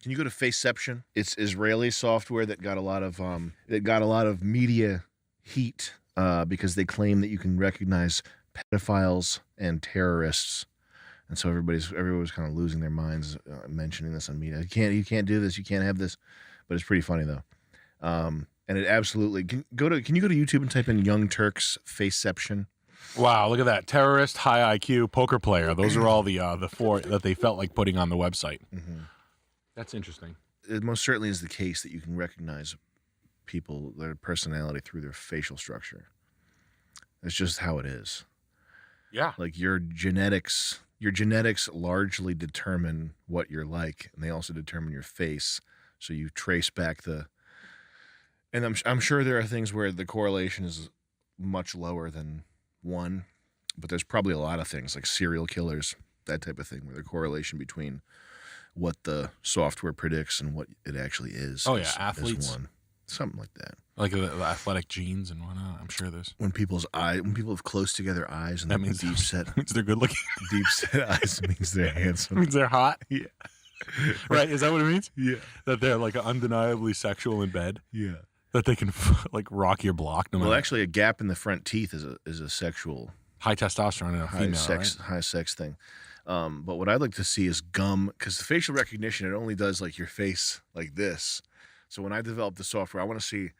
Can you go to Faceception? It's Israeli software that got a lot of media heat because they claim that you can recognize pedophiles and terrorists, and so everybody's kind of losing their minds mentioning this on media. You can't do this. You can't have this, but it's pretty funny though. And it absolutely can you go to YouTube and type in Young Turks Faceception? Wow, look at that. Terrorist, high IQ, poker player. Those are all the four that they felt like putting on the website. Mm-hmm. That's interesting. It most certainly is the case that you can recognize people, their personality through their facial structure. That's just how it is. Yeah. Like your genetics largely determine what you're like, and they also determine your face. So you trace back and I'm sure there are things where the correlation is much lower than 1, but there's probably a lot of things like serial killers, that type of thing, where the correlation between what the software predicts and what it actually is. Oh yeah, athletes, 1. Something like that. Like the athletic genes and whatnot. I'm sure there's when people have close together eyes and that means deep set means they're good looking. Deep set eyes means they're handsome. Means they're hot. Yeah. Right? Is that what it means? Yeah. That they're like undeniably sexual in bed. Yeah. That they can like rock your block. No matter. Well, actually, a gap in the front teeth is a sexual high testosterone in a female, high sex thing. But what I'd like to see is gum, because the facial recognition, it only does like your face like this. So when I develop the software, I want to see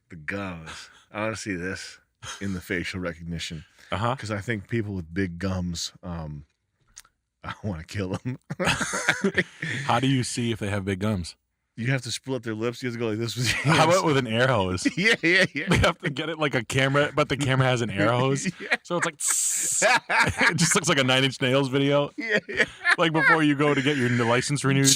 the gums. I want to see this in the facial recognition. Because I think people with big gums, I want to kill them. How do you see if they have big gums? You have to split their lips. You have to go like this with your hands. How about with an air hose? Yeah. You have to get it like a camera, but the camera has an air hose. Yeah. So it's like, it just looks like a 9 Inch Nails video. Yeah. Like before you go to get your license renewed.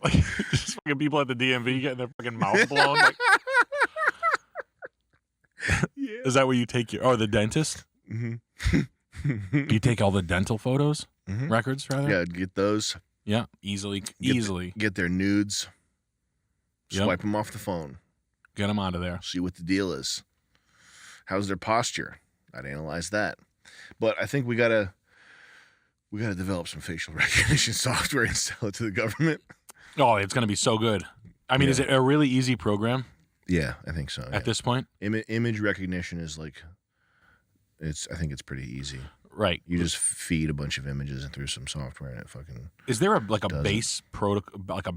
Like, just fucking people at the DMV getting their fucking mouth blown. Like, yeah. Is that where you take the dentist? Mm-hmm. You take all the dental photos? Mm-hmm. Records, rather? Yeah, get those. Yeah, easily. Get their nudes. Yep. Swipe them off the phone. Get them out of there. See what the deal is. How's their posture? I'd analyze that. But I think we gotta develop some facial recognition software and sell it to the government. Oh, it's gonna be so good. I mean, is it a really easy program? Yeah, I think so. At this point, image recognition is like, I think it's pretty easy. Right. You just feed a bunch of images and through some software and it fucking. Is there a base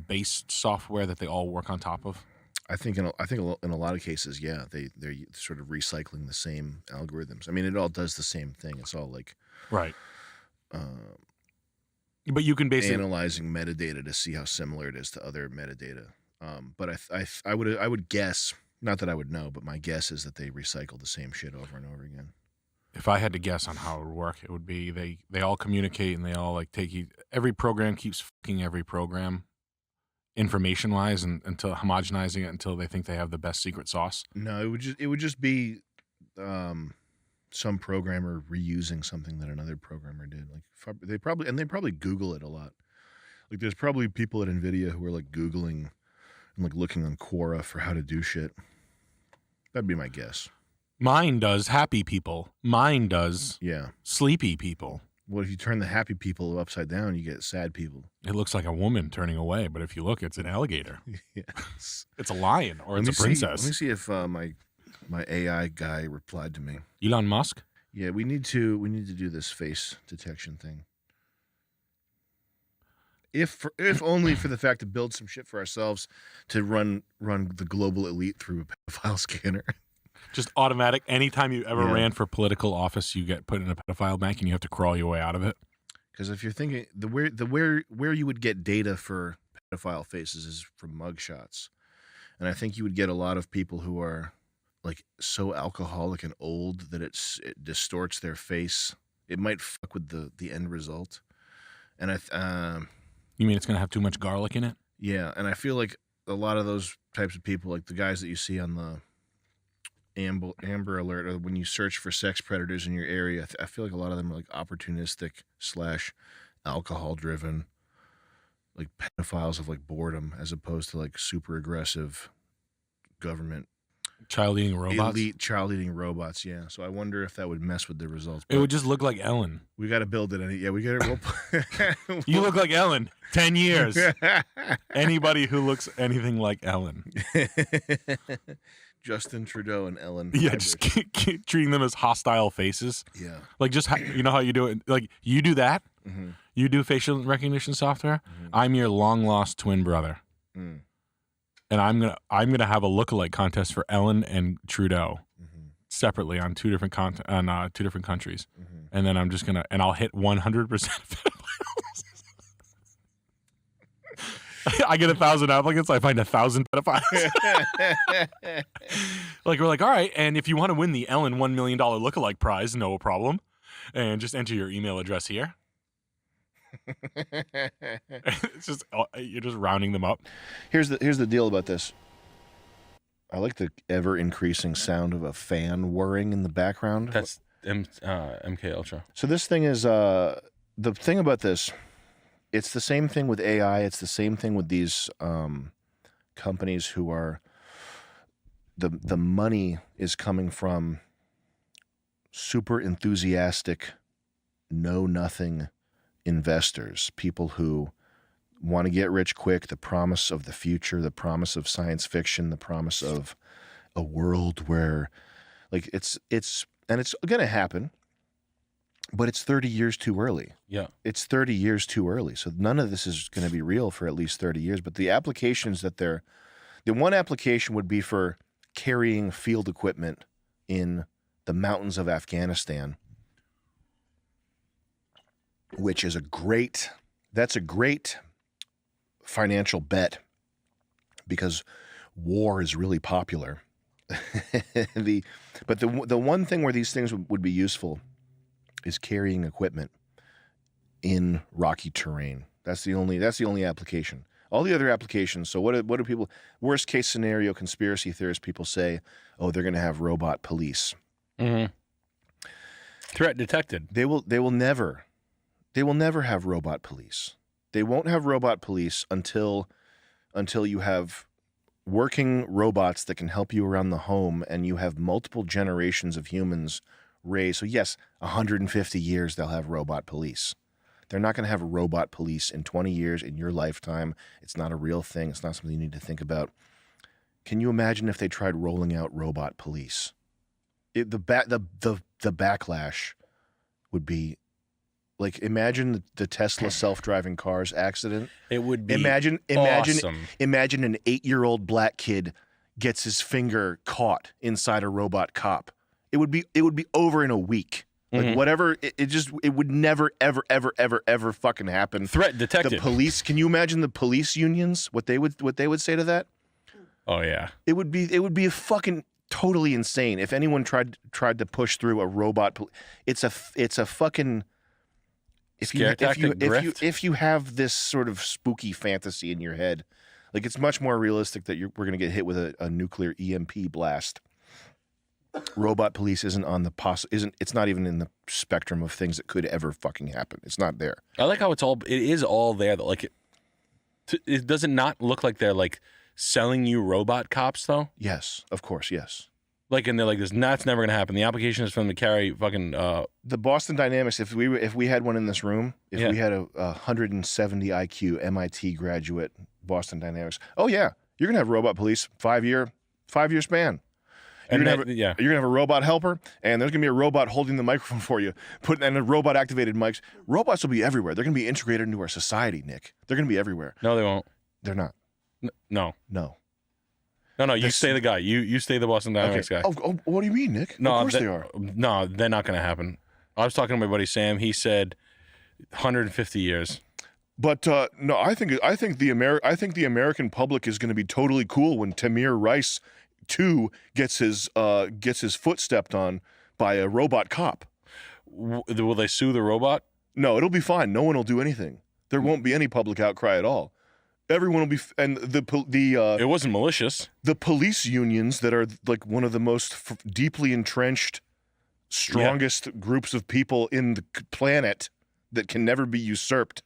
base software that they all work on top of? I think in a lot of cases, yeah, they're sort of recycling the same algorithms. I mean, it all does the same thing. It's all like right. But you can basically analyzing metadata to see how similar it is to other metadata. But I would guess, not that I would know, but my guess is that they recycle the same shit over and over again. If I had to guess on how it would work, it would be they all communicate and they all like every program keeps fucking every program information wise and until homogenizing it until they think they have the best secret sauce. No, it would just be some programmer reusing something that another programmer did. Like they probably Google it a lot. Like there's probably people at NVIDIA who are like Googling and like looking on Quora for how to do shit. That'd be my guess. Mine does happy people. Mine does sleepy people. Well, if you turn the happy people upside down, you get sad people. It looks like a woman turning away, but if you look, it's an alligator. Yes. It's a lion or it's a princess. Let me see if my AI guy replied to me. Elon Musk? Yeah, we need to do this face detection thing. If only for the fact to build some shit for ourselves to run the global elite through a pedophile scanner. Just automatic. Anytime you ever ran for political office, you get put in a pedophile bank and you have to crawl your way out of it. Because if you're thinking where you would get data for pedophile faces is from mugshots, and I think you would get a lot of people who are like so alcoholic and old that it distorts their face. It might fuck with the end result. And you mean it's gonna have too much garlic in it? Yeah, and I feel like a lot of those types of people, like the guys that you see on the Amber Alert, or when you search for sex predators in your area, I feel like a lot of them are like opportunistic / alcohol driven, like pedophiles of like boredom, as opposed to like super aggressive government child eating robots. Elite child eating robots. Yeah. So I wonder if that would mess with the results. It would just look like Ellen. We got to build it. Yeah, we got it. You look like Ellen. 10 years. Anybody who looks anything like Ellen. Justin Trudeau and Ellen. Yeah, just keep treating them as hostile faces. Yeah. Like, just you know how you do it? Like, you do that. Mm-hmm. You do facial recognition software. Mm-hmm. I'm your long lost twin brother. Mm. And I'm gonna have a lookalike contest for Ellen and Trudeau separately on two different countries, and then I'll hit 100%. I get 1,000 applicants. I find 1,000 pedophiles. Like, we're like, all right, and if you want to win the Ellen $1 million lookalike prize, no problem, and just enter your email address here. It's just you're just rounding them up. Here's the deal about this. I like the ever increasing sound of a fan whirring in the background. That's MK Ultra. So this thing is the thing about this. It's the same thing with AI. It's the same thing with these companies who are the money is coming from super enthusiastic, know nothing investors, people who want to get rich quick, the promise of the future, the promise of science fiction, the promise of a world where like it's going to happen, but it's 30 years too early. Yeah. It's 30 years too early. So none of this is going to be real for at least 30 years, but the applications the one application would be for carrying field equipment in the mountains of Afghanistan, which is a great financial bet because war is really popular. But the one thing where these things would be useful is carrying equipment in rocky terrain. That's the only application. All the other applications. So what do people? Worst case scenario, conspiracy theorists, people say, oh, they're going to have robot police. Mm-hmm. Threat detected. They will never have robot police. They won't have robot police until you have working robots that can help you around the home and you have multiple generations of humans raised. So yes, 150 years they'll have robot police. They're not going to have a robot police in 20 years in your lifetime. It's not a real thing. It's not something you need to think about. Can you imagine if they tried rolling out robot police? The backlash would be like, imagine the Tesla self-driving cars accident. It would be imagine awesome. Imagine an 8-year-old black kid gets his finger caught inside a robot cop. It would be over in a week. Like whatever, it would never ever fucking happen. Threat detected. The police. Can you imagine the police unions? What they would say to that? Oh yeah. It would be a fucking totally insane if anyone tried to push through a robot. It's a fucking. If you have this sort of spooky fantasy in your head, like it's much more realistic that we're gonna get hit with a nuclear EMP blast. Robot police isn't on the it's not even in the spectrum of things that could ever fucking happen. It's not there. I like how it is all there. Like it does not look like they're like selling you robot cops though. Yes, of course, yes. Like, and they're like, that's never gonna happen. The application is for them to carry fucking. The Boston Dynamics. If we had one in this room, if we had a 170 IQ MIT graduate Boston Dynamics, oh yeah, you're gonna have robot police 5-year span. You're gonna have a robot helper, and there's gonna be a robot holding the microphone for you. And a robot activated mics. Robots will be everywhere. They're gonna be integrated into our society, Nick. They're gonna be everywhere. No, they won't. They're not. No. You stay the guy. You stay the Boston Dynamics guy. Oh, what do you mean, Nick? No, of course they are. No, they're not gonna happen. I was talking to my buddy Sam. He said 150 years. But no, I think the American public is going to be totally cool when Tamir Rice 2 gets his foot stepped on by a robot cop. Will they sue the robot? No, it'll be fine. No one will do anything. There won't be any public outcry at all. Everyone will be, and it wasn't malicious. The police unions that are like one of the most deeply entrenched, strongest groups of people in the planet that can never be usurped.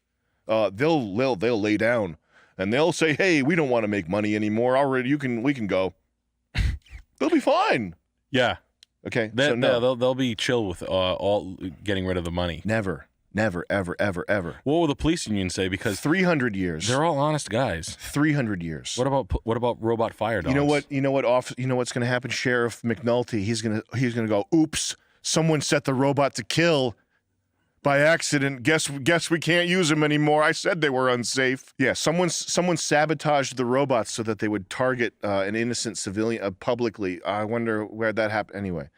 They'll lay down and they'll say, "Hey, we don't want to make money anymore. Already, we can go." They'll be fine. Yeah. Okay. They, so no. they'll be chill with all getting rid of the money. Never, ever, ever. What will the police union say? Because 300 years. they're all honest guys. 300 years. What about robot fire dogs? You know what's going to happen? Sheriff McNulty, he's going to go, oops, someone set the robot to kill by accident. Guess we can't use them anymore. I said they were unsafe. Yeah, someone sabotaged the robots so that they would target an innocent civilian publicly. I wonder where that happened. Anyway,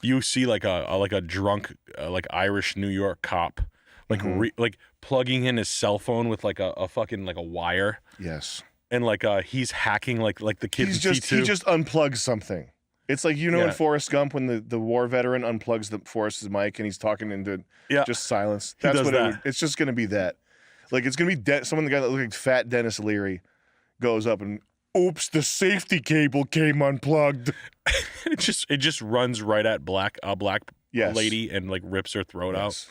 you see like a drunk like Irish New York cop like plugging in his cell phone with like a fucking like a wire. Yes. And like he's hacking like the kids in T2. He just unplugs something. It's like, in Forrest Gump when the war veteran unplugs Forrest's mic and he's talking into just silence. That's what it's just going to be that. Like it's going to be the guy that looks like fat Dennis Leary goes up and oops, the safety cable came unplugged. it just runs right at a black yes. lady and like rips her throat out.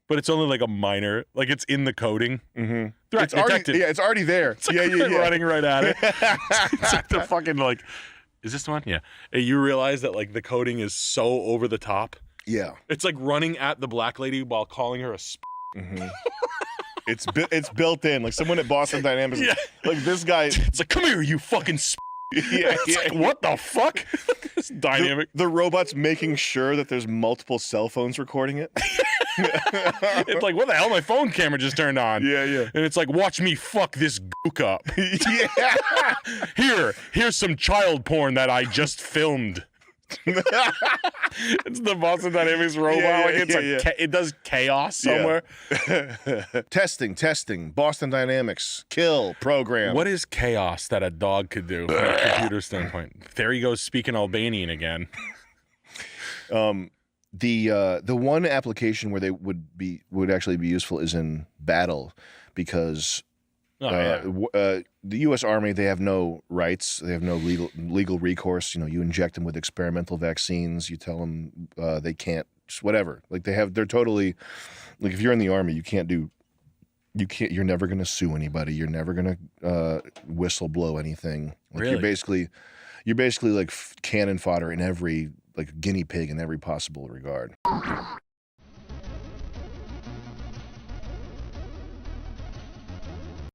But it's only like a minor, like it's in the coding. Mm-hmm. Threat detected. It's already there. It's like running right at it. It's like the fucking like. Is this the one? Yeah. And you realize that like the coding is so over the top. Yeah. It's like running at the black lady while calling her a mm-hmm. It's built in. Like someone at Boston Dynamics. Yeah. Like this guy. It's like, come here, you fucking Like, what the fuck? It's dynamic. The robot's making sure that there's multiple cell phones recording it. It's like, what the hell? My phone camera just turned on. Yeah. And it's like, watch me fuck this gook up. Yeah. Here's some child porn that I just filmed. It's the Boston Dynamics robot. It does chaos somewhere. Testing. Boston Dynamics kill program. What is chaos that a dog could do from a computer standpoint? There he goes speaking Albanian again. The one application where they would actually be useful is in battle, because the U.S. Army, they have no rights, they have no legal recourse. You inject them with experimental vaccines. You tell them they can't, whatever. Like they're totally, like if you're in the Army, you're never going to sue anybody. You're never going to whistle blow anything. Like really? You're basically like cannon fodder in every, like guinea pig in every possible regard.